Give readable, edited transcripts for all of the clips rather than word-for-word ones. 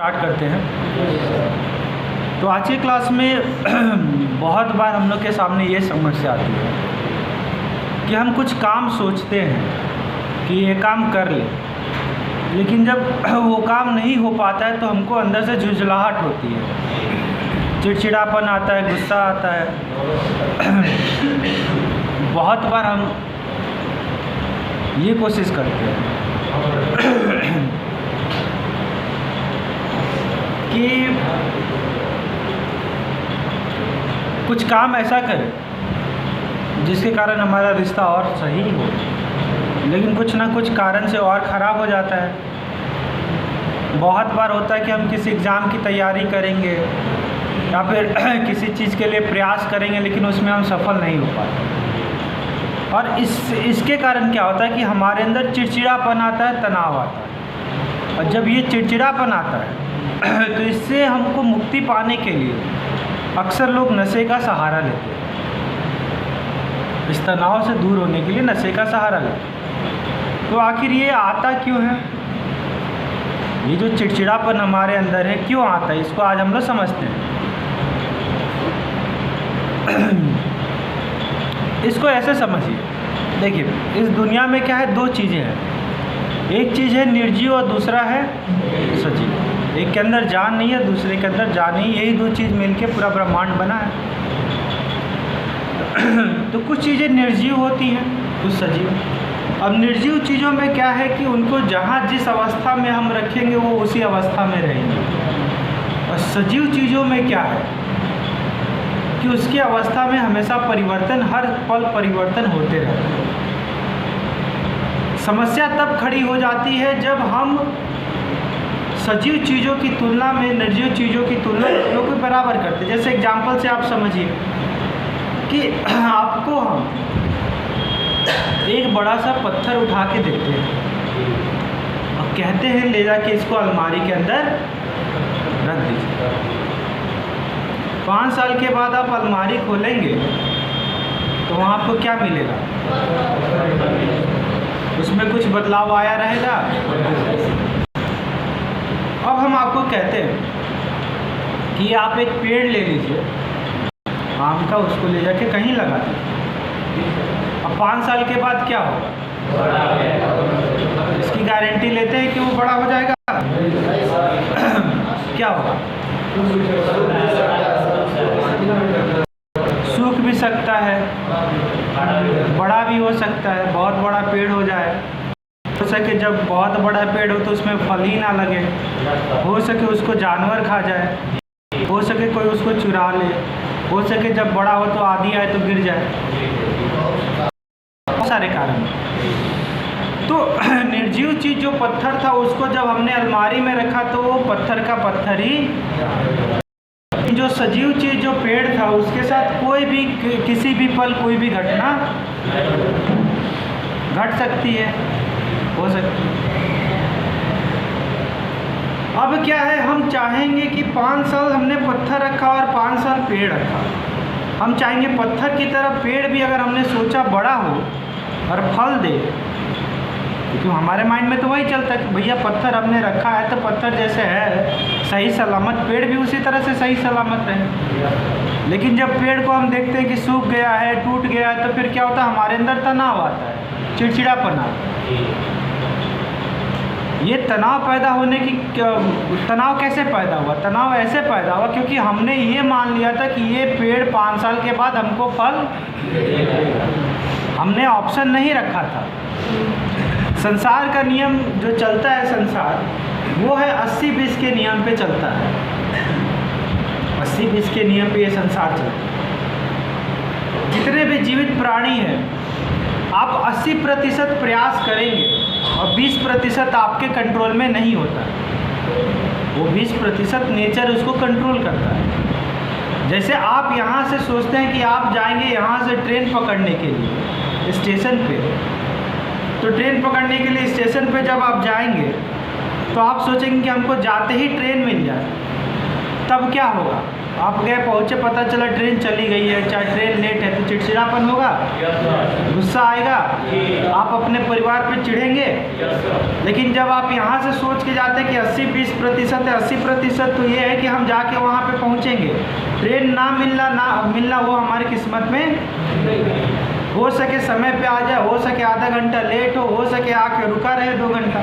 Start करते हैं। तो आज की क्लास में बहुत बार हम लोग के सामने ये समस्या आती है कि हम कुछ काम सोचते हैं कि ये काम कर ले, लेकिन जब वो काम नहीं हो पाता है तो हमको अंदर से झुंझलाहट होती है, चिड़चिड़ापन आता है, गुस्सा आता है। बहुत बार हम ये कोशिश करते हैं कि कुछ काम ऐसा करें जिसके कारण हमारा रिश्ता और सही हो, लेकिन कुछ ना कुछ कारण से और ख़राब हो जाता है। बहुत बार होता है कि हम किसी एग्ज़ाम की तैयारी करेंगे या फिर किसी चीज़ के लिए प्रयास करेंगे, लेकिन उसमें हम सफल नहीं हो पाते। और इसके कारण क्या होता है कि हमारे अंदर चिड़चिड़ापन आता है, तनाव आता है। और जब ये चिड़चिड़ापन आता है तो इससे हमको मुक्ति पाने के लिए अक्सर लोग नशे का सहारा लेते हैं। इस तनाव से दूर होने के लिए नशे का सहारा लेते हैं। तो आखिर ये आता क्यों है? ये जो चिड़चिड़ापन हमारे अंदर है क्यों आता है, इसको आज हम लोग समझते हैं। इसको ऐसे समझिए, देखिए इस दुनिया में क्या है, दो चीज़ें हैं। एक चीज़ है निर्जीव और दूसरा है सजीव। एक के अंदर जान नहीं है, दूसरे के अंदर जान नहीं, यही दो चीज़ मिलके पूरा ब्रह्मांड बना है। तो कुछ चीज़ें निर्जीव होती हैं, कुछ सजीव। अब निर्जीव चीज़ों में क्या है कि उनको जहाँ जिस अवस्था में हम रखेंगे वो उसी अवस्था में रहेंगे। और सजीव चीज़ों में क्या है कि उसकी अवस्था में हमेशा परिवर्तन, हर पल परिवर्तन होते रहते हैं। समस्या तब खड़ी हो जाती है जब हम सजीव चीज़ों की तुलना में निर्जीव चीज़ों की तुलना दोनों को बराबर करते हैं। जैसे एग्जाम्पल से आप समझिए कि आपको हम एक बड़ा सा पत्थर उठा के देते हैं और कहते हैं ले जाके इसको अलमारी के अंदर रख दीजिए। 5 साल के बाद आप अलमारी खोलेंगे तो वहाँ आपको क्या मिलेगा? उसमें कुछ बदलाव आया रहेगा। अब हम आपको कहते हैं कि आप एक पेड़ ले लीजिए आम का, उसको ले जाके कहीं लगा दीजिए। अब 5 साल के बाद क्या होगा? इसकी गारंटी लेते हैं कि वो बड़ा हो जाएगा? क्या होगा? सूख भी सकता है, बड़ा भी हो सकता है, बहुत बड़ा पेड़ हो जाए। हो सके जब बहुत बड़ा पेड़ हो तो उसमें फल ही ना लगे, हो सके उसको जानवर खा जाए, हो सके कोई उसको चुरा ले, हो सके जब बड़ा हो तो आंधी आए तो गिर जाए। बहुत सारे कारण। तो निर्जीव चीज़ जो पत्थर था उसको जब हमने अलमारी में रखा तो वो पत्थर का पत्थर ही। जो सजीव चीज़ जो पेड़ था उसके साथ कोई भी किसी भी पल कोई भी घटना घट सकती है, हो सकती है। अब क्या है, हम चाहेंगे कि 5 साल हमने पत्थर रखा और 5 साल पेड़ रखा। हम चाहेंगे पत्थर की तरह पेड़ भी अगर हमने सोचा बड़ा हो और फल दे, क्योंकि हमारे माइंड में तो वही चलता है कि भैया पत्थर हमने रखा है तो पत्थर जैसे है सही सलामत, पेड़ भी उसी तरह से सही सलामत रहे। लेकिन जब पेड़ को हम देखते हैं कि सूख गया है, टूट गया है, तो फिर क्या होता है, हमारे अंदर तनाव आता है, चिड़चिड़ापन आता है। ये तनाव पैदा होने की तनाव कैसे पैदा हुआ? तनाव ऐसे पैदा हुआ क्योंकि हमने ये मान लिया था कि ये पेड़ 5 साल के बाद हमको फल, हमने ऑप्शन नहीं रखा था। संसार का नियम जो चलता है, संसार वो है 80-20 के नियम पे चलता है। 80-20 के नियम पे ये संसार चलता है। जितने भी जीवित प्राणी हैं, आप 80% प्रयास करेंगे और 20% आपके कंट्रोल में नहीं होता। वो 20% नेचर उसको कंट्रोल करता है। जैसे आप यहाँ से सोचते हैं कि आप जाएंगे यहाँ से ट्रेन पकड़ने के लिए स्टेशन पे, तो ट्रेन पकड़ने के लिए स्टेशन पे जब आप जाएंगे तो आप सोचेंगे कि हमको जाते ही ट्रेन मिल जाए। तब क्या होगा? आप गए, पहुँचे, पता चला ट्रेन चली गई है, चाहे ट्रेन लेट है, तो चिड़चिड़ापन होगा, गुस्सा आएगा, आप अपने परिवार पे चिढ़ेंगे। लेकिन जब आप यहाँ से सोच के जाते हैं कि 80-20% है, 80% तो ये है कि हम जाके वहाँ पे पहुँचेंगे। ट्रेन ना मिलना वो हमारी किस्मत में, हो सके समय पे आ जाए, हो सके आधा घंटा लेट हो सके आके रुका रहे 2 घंटा।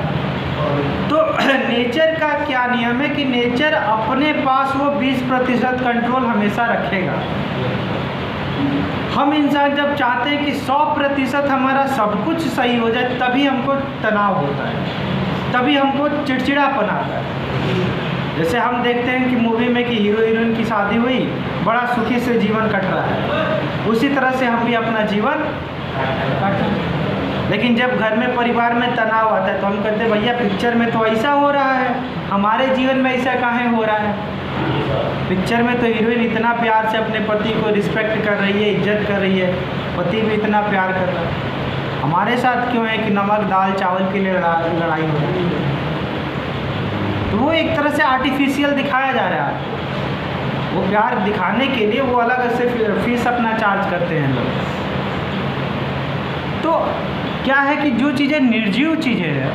तो नेचर का क्या नियम है कि नेचर अपने पास वो 20% कंट्रोल हमेशा रखेगा। हम इंसान जब चाहते हैं कि 100% हमारा सब कुछ सही हो जाए, तभी हमको तनाव होता है, तभी हमको चिड़चिड़ापन आता है। जैसे हम देखते हैं कि मूवी में कि हीरो हीरोइन की शादी हुई, बड़ा सुखी से जीवन कट रहा है, उसी तरह से हम भी अपना जीवन काटें। लेकिन जब घर में परिवार में तनाव आता है तो हम कहते हैं भैया पिक्चर में तो ऐसा हो रहा है, हमारे जीवन में ऐसा कहाँ हो रहा है। पिक्चर में तो हीरोइन इतना प्यार से अपने पति को रिस्पेक्ट कर रही है, इज्जत कर रही है, पति भी इतना प्यार कर रहा है। हमारे साथ क्यों है कि नमक दाल चावल के लिए लड़ाई हो रही है। तो वो एक तरह से आर्टिफिशियल दिखाया जा रहा है। वो प्यार दिखाने के लिए वो अलग से फीस अपना चार्ज करते हैं लोग। तो क्या है कि जो चीज़ें निर्जीव चीज़ें हैं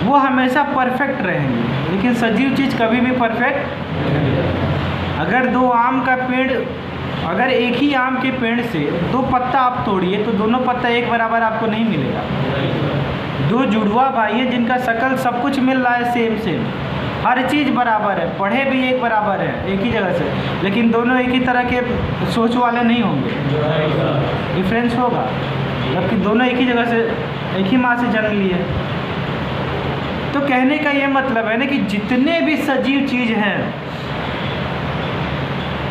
वो हमेशा परफेक्ट रहेंगी, लेकिन सजीव चीज़ कभी भी परफेक्ट। अगर 2 आम का पेड़, अगर एक ही आम के पेड़ से 2 पत्ता आप तोड़िए तो दोनों पत्ता एक बराबर आपको नहीं मिलेगा। 2 जुड़वा भाई है जिनका शकल सब कुछ मिल रहा है, सेम, हर चीज़ बराबर है, पढ़े भी एक बराबर है एक ही जगह से, लेकिन दोनों एक ही तरह के सोच वाले नहीं होंगे, डिफरेंस होगा। जबकि दोनों एक ही जगह से, एक ही माँ से जन्म लिए। तो कहने का ये मतलब है ना कि जितने भी सजीव चीज़ हैं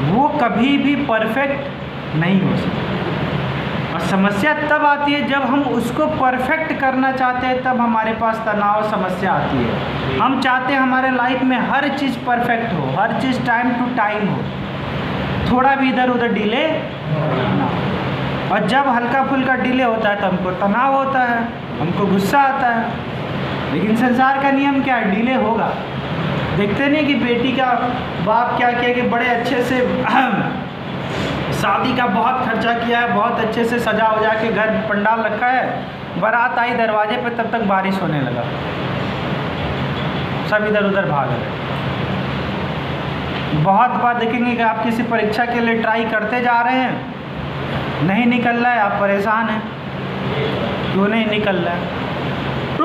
वो कभी भी परफेक्ट नहीं हो सकते। और समस्या तब आती है जब हम उसको परफेक्ट करना चाहते हैं, तब हमारे पास तनाव समस्या आती है। हम चाहते हैं हमारे लाइफ में हर चीज़ परफेक्ट हो, हर चीज़ टाइम टू टाइम हो, थोड़ा भी इधर उधर डिले ना। और जब हल्का फुल्का डिले होता है तो हमको तनाव होता है, हमको गुस्सा आता है। लेकिन संसार का नियम क्या है? डिले होगा। देखते नहीं कि बेटी का बाप क्या किया कि बड़े अच्छे से शादी का बहुत खर्चा किया है, बहुत अच्छे से सजा वजा के घर पंडाल रखा है, बारात आई दरवाजे पे, तब तक बारिश होने लगा, सब इधर उधर भाग रहे। बहुत बार देखेंगे कि आप किसी परीक्षा के लिए ट्राई करते जा रहे हैं, नहीं निकल रहा है, आप परेशान हैं क्यों नहीं निकल रहा है। तो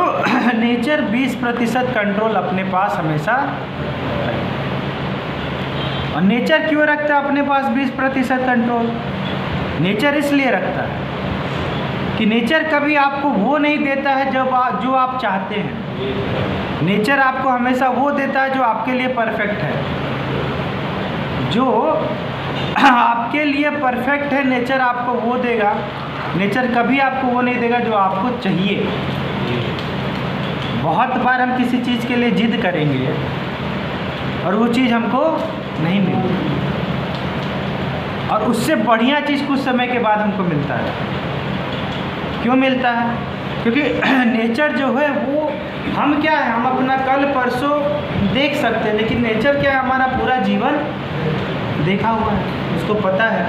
नेचर 20% कंट्रोल अपने पास हमेशा रखता है। और नेचर क्यों रखता है अपने पास 20% कंट्रोल? नेचर इसलिए रखता है कि नेचर कभी आपको वो नहीं देता है जो आप चाहते हैं। नेचर आपको हमेशा वो देता है जो आपके लिए परफेक्ट है। जो आपके लिए परफेक्ट है नेचर आपको वो देगा। नेचर कभी आपको वो नहीं देगा जो आपको चाहिए। बहुत बार हम किसी चीज़ के लिए जिद करेंगे और वो चीज़ हमको नहीं मिलेगी, और उससे बढ़िया चीज़ कुछ समय के बाद हमको मिलता है। क्यों मिलता है? क्योंकि नेचर जो है वो, हम क्या है, हम अपना कल परसों देख सकते हैं, लेकिन नेचर क्या है, हमारा पूरा जीवन देखा हुआ है, उसको पता है।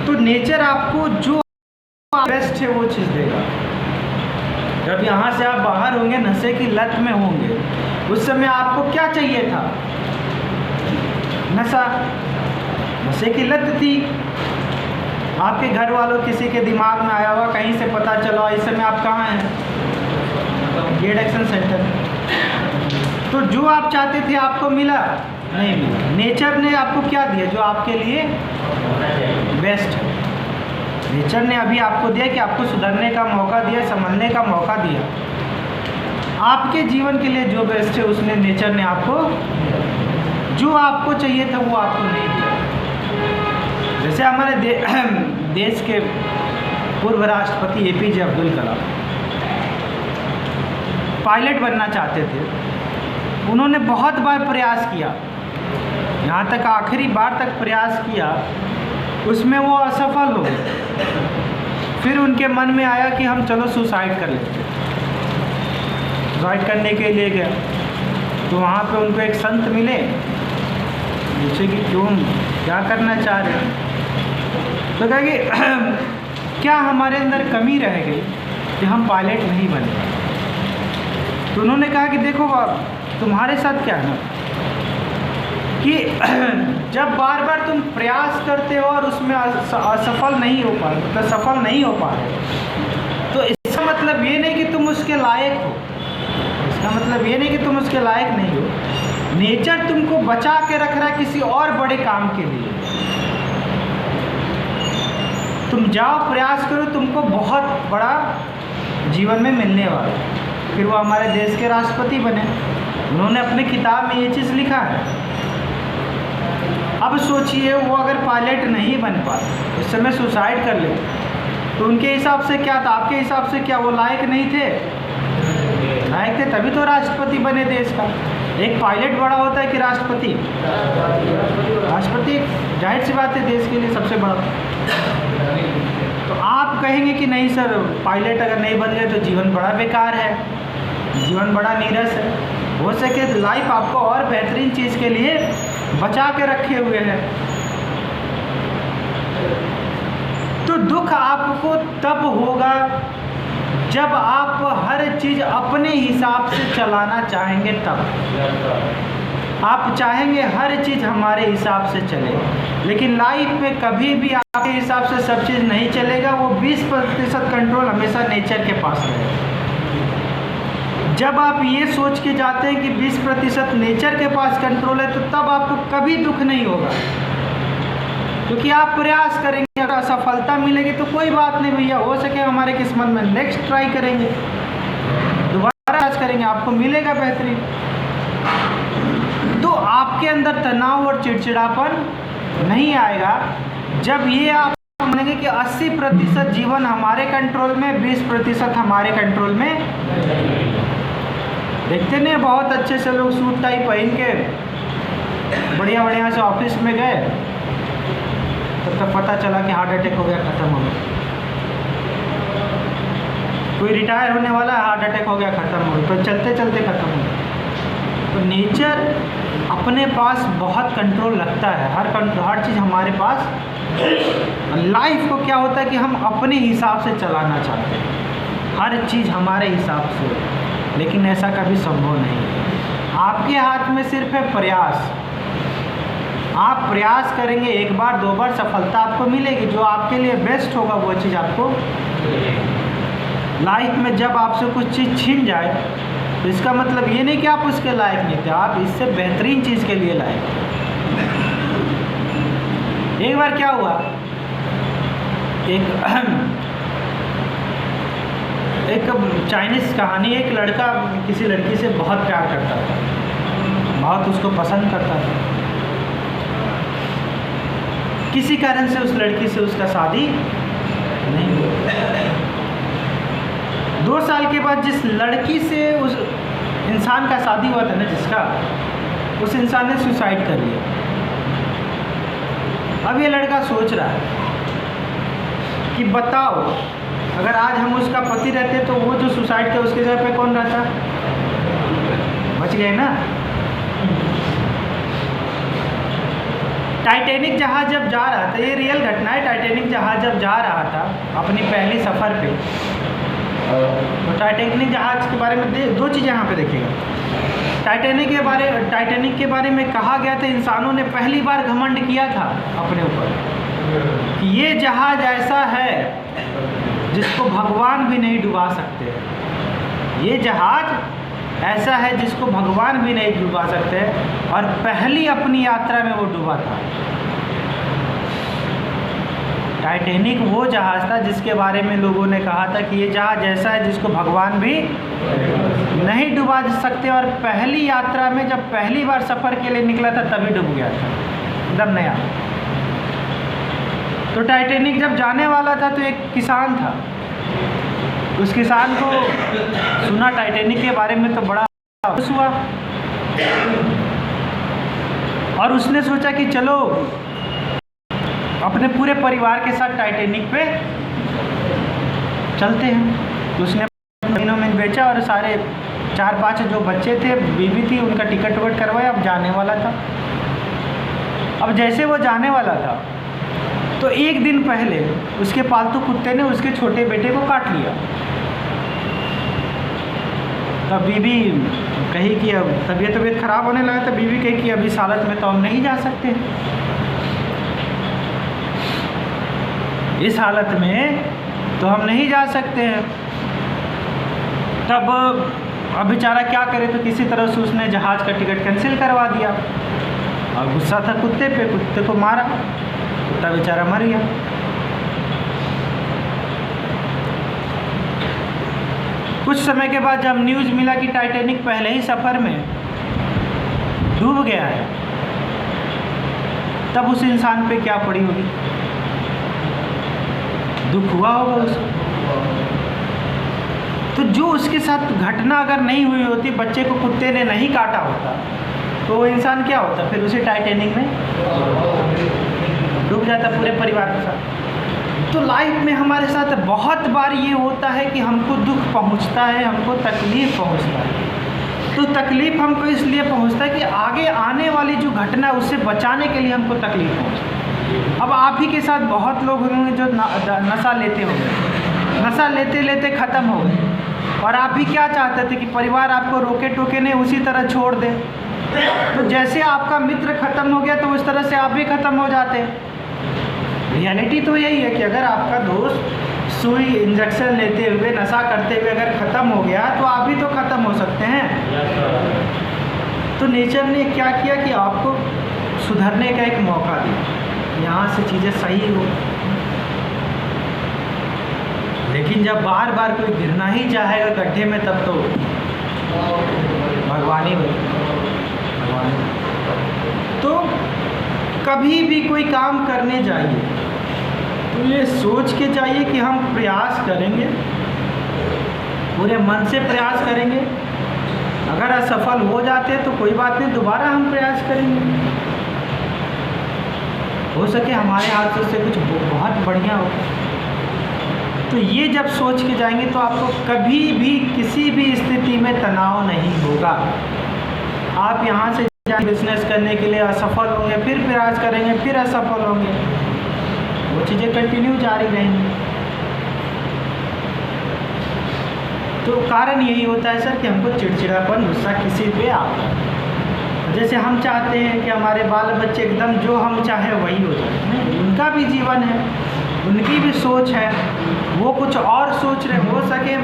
तो नेचर आपको जो बेस्ट है वो चीज़ देगा। जब यहाँ से आप बाहर होंगे, नशे की लत में होंगे, उस समय आपको क्या चाहिए था? नशा, नशे की लत थी। आपके घर वालों किसी के दिमाग में आया हुआ, कहीं से पता चला, इस समय आप कहाँ हैं? ये एडिक्शन सेंटर। तो जो आप चाहते थे आपको मिला नहीं मिला। नेचर ने आपको क्या दिया? जो आपके लिए बेस्ट है। नेचर ने अभी आपको दिया कि आपको सुधरने का मौका दिया, संभलने का मौका दिया। आपके जीवन के लिए जो बेस्ट है उसने, नेचर ने आपको, जो आपको चाहिए था वो आपको नहीं दिया। जैसे हमारे देश के पूर्व राष्ट्रपति APJ अब्दुल कलाम पायलट बनना चाहते थे। उन्होंने बहुत बार प्रयास किया, यहाँ तक आखिरी बार तक प्रयास किया, उसमें वो असफल हो गए। फिर उनके मन में आया कि हम चलो सुसाइड कर लेते। सुसाइड करने के लिए गए तो वहाँ पे उनको एक संत मिले, पूछे कि क्यों, क्या करना चाह रहे हैं। तो कहा कि क्या हमारे अंदर कमी रह गई कि हम पायलट नहीं बन पाए। तो उन्होंने कहा कि देखो तुम्हारे साथ क्या है ना कि जब बार बार तुम प्रयास करते हो और उसमें असफल नहीं हो पा रहे, तो सफल नहीं हो पा रहे, तो इसका मतलब ये नहीं कि तुम उसके लायक हो, इसका मतलब ये नहीं कि तुम उसके लायक नहीं हो। नेचर तुमको बचा के रख रहा है किसी और बड़े काम के लिए। तुम जाओ, प्रयास करो, तुमको बहुत बड़ा जीवन में मिलने वाला। फिर वो हमारे देश के राष्ट्रपति बने, उन्होंने अपने किताब में ये चीज़ लिखा है। अब सोचिए वो अगर पायलट नहीं बन पाए, उस समय सुसाइड कर ले, तो उनके हिसाब से क्या था, आपके हिसाब से क्या वो लायक नहीं थे? लायक थे, तभी तो राष्ट्रपति बने देश का। एक पायलट बड़ा होता है कि राष्ट्रपति? राष्ट्रपति जाहिर सी बात है देश के लिए सबसे बड़ा। तो आप कहेंगे कि नहीं सर, पायलट अगर नहीं बन गए तो जीवन बड़ा बेकार है, जीवन बड़ा नीरस है। हो सके तो लाइफ आपको और बेहतरीन चीज़ के लिए बचा के रखे हुए हैं। तो दुख आपको तब होगा जब आप हर चीज़ अपने हिसाब से चलाना चाहेंगे। तब आप चाहेंगे हर चीज़ हमारे हिसाब से चले, लेकिन लाइफ में कभी भी आपके हिसाब से सब चीज़ नहीं चलेगा। वो 20% कंट्रोल हमेशा नेचर के पास रहेगा। जब आप ये सोच के जाते हैं कि 20% नेचर के पास कंट्रोल है, तो तब आपको कभी दुख नहीं होगा, क्योंकि आप प्रयास करेंगे। अगर असफलता मिलेगी तो कोई बात नहीं भैया, हो सके हमारे किस्मत में, नेक्स्ट ट्राई करेंगे, दोबारा प्रयास करेंगे, आपको मिलेगा बेहतरीन। तो आपके अंदर तनाव और चिड़चिड़ापन नहीं आएगा जब ये आप मानेंगे कि 80% जीवन हमारे कंट्रोल में, 20% हमारे कंट्रोल में। देखते नहीं बहुत अच्छे से लोग सूट टाई पहन के बढ़िया बढ़िया से ऑफिस में गए, तब पता चला कि हार्ट अटैक हो गया, ख़त्म हो गया। कोई रिटायर होने वाला है, हार्ट अटैक हो गया, ख़त्म हो गया, तो चलते चलते ख़त्म हो गया। तो नेचर अपने पास बहुत कंट्रोल रखता है, हर चीज़ हमारे पास। लाइफ को क्या होता है कि हम अपने हिसाब से चलाना चाहते हैं, हर चीज़ हमारे हिसाब से, लेकिन ऐसा कभी संभव नहीं है। आपके हाथ में सिर्फ है प्रयास। आप प्रयास करेंगे, एक बार दो बार सफलता आपको मिलेगी, जो आपके लिए बेस्ट होगा वो चीज़ आपको। लाइफ में जब आपसे कुछ चीज़ छीन जाए तो इसका मतलब ये नहीं कि आप उसके लायक नहीं थे, आप इससे बेहतरीन चीज़ के लिए लायक। एक बार क्या हुआ, एक चाइनीज़ कहानी, एक लड़का किसी लड़की से बहुत प्यार करता था, बहुत उसको पसंद करता था। किसी कारण से उस लड़की से उसका शादी नहीं हुआ। 2 साल के बाद जिस लड़की से उस इंसान का शादी हुआ था ना, जिसका, उस इंसान ने सुसाइड कर लिया। अब ये लड़का सोच रहा है कि बताओ, अगर आज हम उसका पति रहते तो वो जो सुसाइड किया उसके जगह पे कौन रहता? बच गए ना। टाइटैनिक जहाज़ जब जा रहा था, ये रियल घटना है, टाइटैनिक जहाज़ जब जा रहा था अपनी पहली सफ़र पे, तो टाइटैनिक जहाज़ के बारे में 2 चीज़ें यहाँ पे देखिएगा। टाइटैनिक के बारे में कहा गया था, इंसानों ने पहली बार घमंड किया था अपने ऊपर कि ये जहाज़ ऐसा है जिसको भगवान भी नहीं डुबा सकते। ये जहाज़ ऐसा है जिसको भगवान भी नहीं डुबा सकते, और पहली अपनी यात्रा में वो डूबा था। टाइटैनिक वो जहाज़ था जिसके बारे में लोगों ने कहा था कि ये जहाज़ ऐसा है जिसको भगवान भी नहीं डुबा सकते, और पहली यात्रा में जब पहली बार सफ़र के लिए निकला था तभी डूब गया था, एकदम नया। तो टाइटैनिक जब जाने वाला था तो एक किसान था, उस किसान को सुना टाइटैनिक के बारे में तो बड़ा खुश हुआ, और उसने सोचा कि चलो अपने पूरे परिवार के साथ टाइटैनिक पे चलते हैं। उसने महीनों में बेचा और सारे 4-5 जो बच्चे थे, बीवी थी, उनका टिकट विकट करवाया, अब जाने वाला था। अब जैसे वो जाने वाला था तो एक दिन पहले उसके पालतू कुत्ते ने उसके छोटे बेटे को काट लिया। तब बीवी कही कि अब तबीयत ख़राब होने लगा, तो बीवी कही कि अब इस हालत में तो हम नहीं जा सकते, इस हालत में तो हम नहीं जा सकते हैं। तब अब बेचारा क्या करे, तो किसी तरह से उसने जहाज़ का टिकट कैंसिल करवा दिया और गुस्सा था कुत्ते पे, कुत्ते को मारा, कुत्ता बेचारा मर गया। कुछ समय के बाद जब न्यूज़ मिला कि टाइटैनिक पहले ही सफ़र में डूब गया है, तब उस इंसान पे क्या पड़ी होगी, दुख हुआ होगा उसको। तो जो उसके साथ घटना अगर नहीं हुई होती, बच्चे को कुत्ते ने नहीं काटा होता, तो वो इंसान क्या होता, फिर उसे टाइटैनिक में डूब जाता पूरे परिवार के साथ। तो लाइफ में हमारे साथ बहुत बार ये होता है कि हमको दुख पहुंचता है, हमको तकलीफ़ पहुंचता है। तो तकलीफ़ हमको इसलिए पहुंचता है कि आगे आने वाली जो घटना है उससे बचाने के लिए हमको तकलीफ़ पहुंचती है। अब आप ही के साथ बहुत लोग होंगे जो नशा लेते होंगे, नशा लेते लेते ख़त्म हो गए, और आप भी क्या चाहते थे कि परिवार आपको रोके टोके नहीं, उसी तरह छोड़ दे। तो जैसे आपका मित्र ख़त्म हो गया तो उस तरह से आप भी ख़त्म हो जाते। रियलिटी तो यही है कि अगर आपका दोस्त सुई इंजेक्शन लेते हुए, नशा करते हुए अगर ख़त्म हो गया तो आप भी तो ख़त्म हो सकते हैं। तो नेचर ने क्या किया कि आपको सुधरने का एक मौका दिया, यहाँ से चीज़ें सही हो। लेकिन जब बार बार कोई गिरना ही चाहेगा गड्ढे में, तब तो भगवान ही भगवान। तो कभी भी कोई काम करने जाइए तो ये सोच के जाइए कि हम प्रयास करेंगे, पूरे मन से प्रयास करेंगे। अगर असफल हो जाते हैं तो कोई बात नहीं, दोबारा हम प्रयास करेंगे, हो सके हमारे हाथ से कुछ बहुत बढ़िया हो। तो ये जब सोच के जाएंगे तो आपको कभी भी किसी भी स्थिति में तनाव नहीं होगा। आप यहाँ से बिजनेस करने के लिए असफल होंगे, फिर प्रयास करेंगे, फिर असफल होंगे, वो चीज़ें कंटिन्यू जारी रहेंगी। तो कारण यही होता है सर कि हमको चिड़चिड़ापन, गुस्सा किसी पे आता है। जैसे हम चाहते हैं कि हमारे बाल बच्चे एकदम जो हम चाहें वही हो जाए, नहीं, उनका भी जीवन है, उनकी भी सोच है, वो कुछ और सोच रहे। हो सके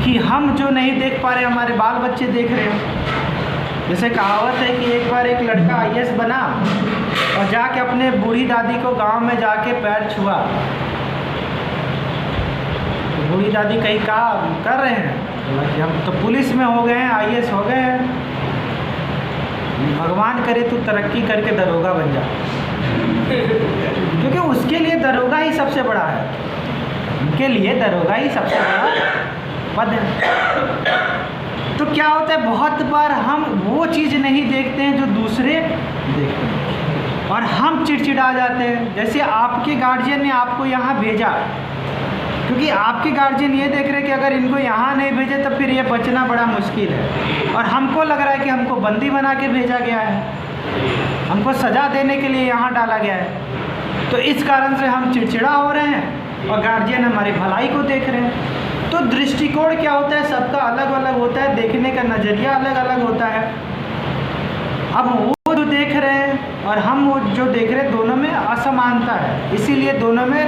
कि हम जो नहीं देख पा रहे हमारे बाल बच्चे देख रहे हैं। जैसे कहावत है कि एक बार एक लड़का IAS बना और जाके अपने बूढ़ी दादी को गांव में जाके पैर छुआ। तो बूढ़ी दादी कहीं क्या कर रहे हैं कि हम तो पुलिस में हो गए हैं, IAS हो गए हैं, भगवान करे तू तरक्की करके दरोगा बन जा। क्योंकि उसके लिए दरोगा ही सबसे बड़ा है, उनके लिए दरोगा ही सबसे बड़ा पद है। तो क्या होता है, बहुत बार हम वो चीज़ नहीं देखते हैं जो दूसरे देखते हैं और हम चिड़चिड़ा जाते हैं। जैसे आपके गार्जियन ने आपको यहाँ भेजा, क्योंकि आपके गार्जियन ये देख रहे हैं कि अगर इनको यहाँ नहीं भेजे तो फिर ये बचना बड़ा मुश्किल है, और हमको लग रहा है कि हमको बंदी बना के भेजा गया है, हमको सज़ा देने के लिए यहाँ डाला गया है। तो इस कारण से हम चिड़चिड़ा हो रहे हैं और गार्जियन हमारी भलाई को देख रहे हैं। तो दृष्टिकोण क्या होता है, सबका अलग अलग होता है, देखने का नज़रिया अलग अलग होता है। अब वो जो देख रहे हैं और हम वो जो देख रहे हैं, दोनों में असमानता है, इसीलिए दोनों में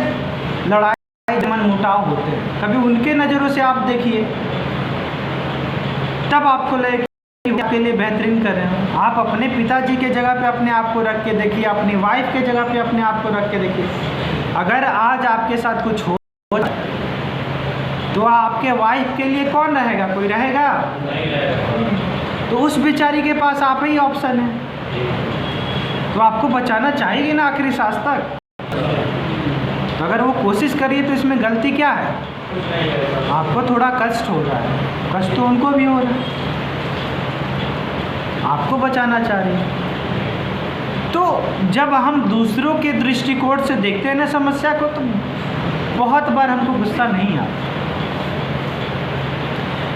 लड़ाई मनमुटाव होते हैं। कभी उनके नज़रों से आप देखिए, तब आपको लगे कि आपके लिए बेहतरीन कर रहे हैं। आप अपने पिताजी के जगह पे अपने आप को रख के देखिए, अपनी वाइफ के जगह पे अपने आप को रख के देखिए। अगर आज आपके साथ कुछ हो तो आपके वाइफ के लिए कौन रहेगा, कोई रहेगा? तो उस बेचारी के पास आप ही ऑप्शन है, तो आपको बचाना चाहिए ना आखिरी सांस तक। तो अगर वो कोशिश करिए तो इसमें गलती क्या है? आपको थोड़ा कष्ट हो रहा है, कष्ट तो उनको भी हो रहा है, आपको बचाना चाह रही है। तो जब हम दूसरों के दृष्टिकोण से देखते हैं ना समस्या को, तो बहुत बार हमको गुस्सा नहीं आता।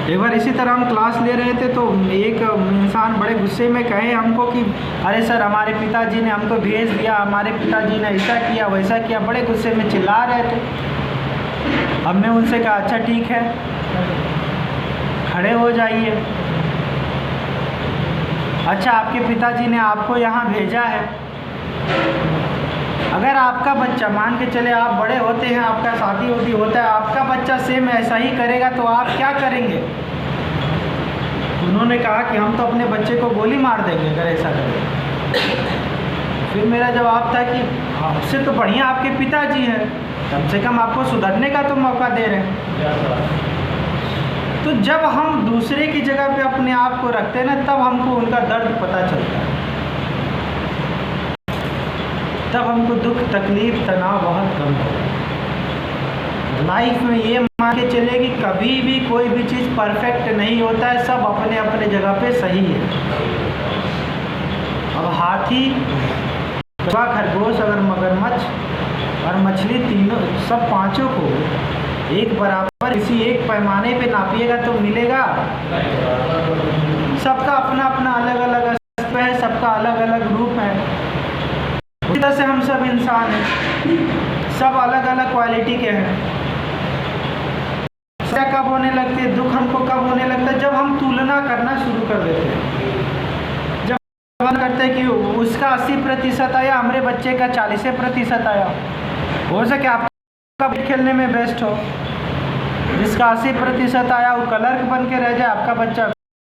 एक बार इसी तरह हम क्लास ले रहे थे तो एक इंसान इंसान बड़े गुस्से में कहे हमको कि अरे सर हमारे पिताजी ने हमको भेज दिया, हमारे पिताजी ने ऐसा किया वैसा किया, बड़े गुस्से में चिल्ला रहे थे। हमने उनसे कहा अच्छा ठीक है, खड़े हो जाइए। अच्छा आपके पिताजी ने आपको यहाँ भेजा है, अगर आपका बच्चा, मान के चले आप बड़े होते हैं, आपका शादी होती होता है, आपका बच्चा सेम ऐसा ही करेगा तो आप क्या करेंगे? उन्होंने कहा कि हम तो अपने बच्चे को गोली मार देंगे अगर ऐसा करें। फिर मेरा जवाब था कि आपसे तो बढ़िया आपके पिताजी हैं, कम से कम आपको सुधरने का तो मौका दे रहे हैं। तो जब हम दूसरे की जगह पे अपने आप को रखते हैं ना, तब हमको उनका दर्द पता चलता है, तब हमको दुख तकलीफ तनाव बहुत कम होगा। लाइफ में ये मान के चले कि कभी भी कोई भी चीज़ परफेक्ट नहीं होता है, सब अपने अपने जगह पे सही है। अब हाथी, खरगोश, अगर मगरमच्छ और मछली तीनों, सब पांचों को एक बराबर किसी एक पैमाने पे नापिएगा तो मिलेगा? सबका अपना अपना अलग अलग अस्तित्व है, सबका अलग अलग रूप है। उसी तरह से हम सब इंसान हैं, सब अलग अलग क्वालिटी के हैं। सजा कब होने लगती है, दुख हमको कब होने लगता है? जब हम तुलना करना शुरू कर देते हैं। जब हम करते हैं कि उसका 80% आया, हमारे बच्चे का 40% आया। हो सके आपका खेलने में बेस्ट हो, जिसका 80% आया वो क्लर्क बन के रह जाए, आपका बच्चा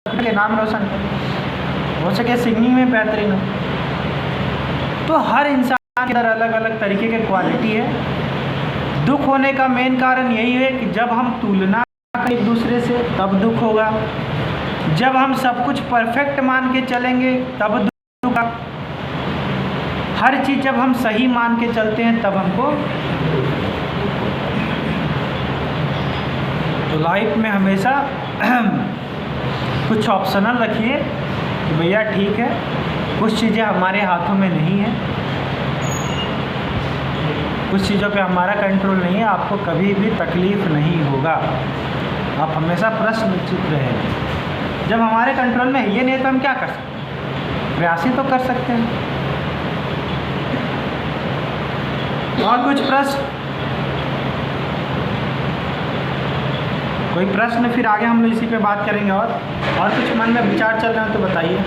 के नाम रोशन करे। हो सके सिंगिंग में बेहतरीन हो। तो हर इंसान के अंदर अलग अलग तरीके के क्वालिटी है। दुख होने का मेन कारण यही है कि जब हम तुलना करें एक दूसरे से तब दुख होगा, जब हम सब कुछ परफेक्ट मान के चलेंगे तब दुख होगा। हर चीज़ जब हम सही मान के चलते हैं तब हमको। तो लाइफ में हमेशा कुछ ऑप्शनल रखिए कि भैया ठीक है, कुछ चीज़ें हमारे हाथों में नहीं है, कुछ चीज़ों पे हमारा कंट्रोल नहीं है, आपको कभी भी तकलीफ़ नहीं होगा। आप हमेशा प्रश्नचित रहें। जब हमारे कंट्रोल में ये नहीं तो हम क्या कर सकते हैं? प्रयास ही तो कर सकते हैं। और कुछ प्रश्न, कोई प्रश्न? फिर आगे हम लोग इसी पे बात करेंगे। और कुछ मन में विचार चल रहे हो तो बताइए।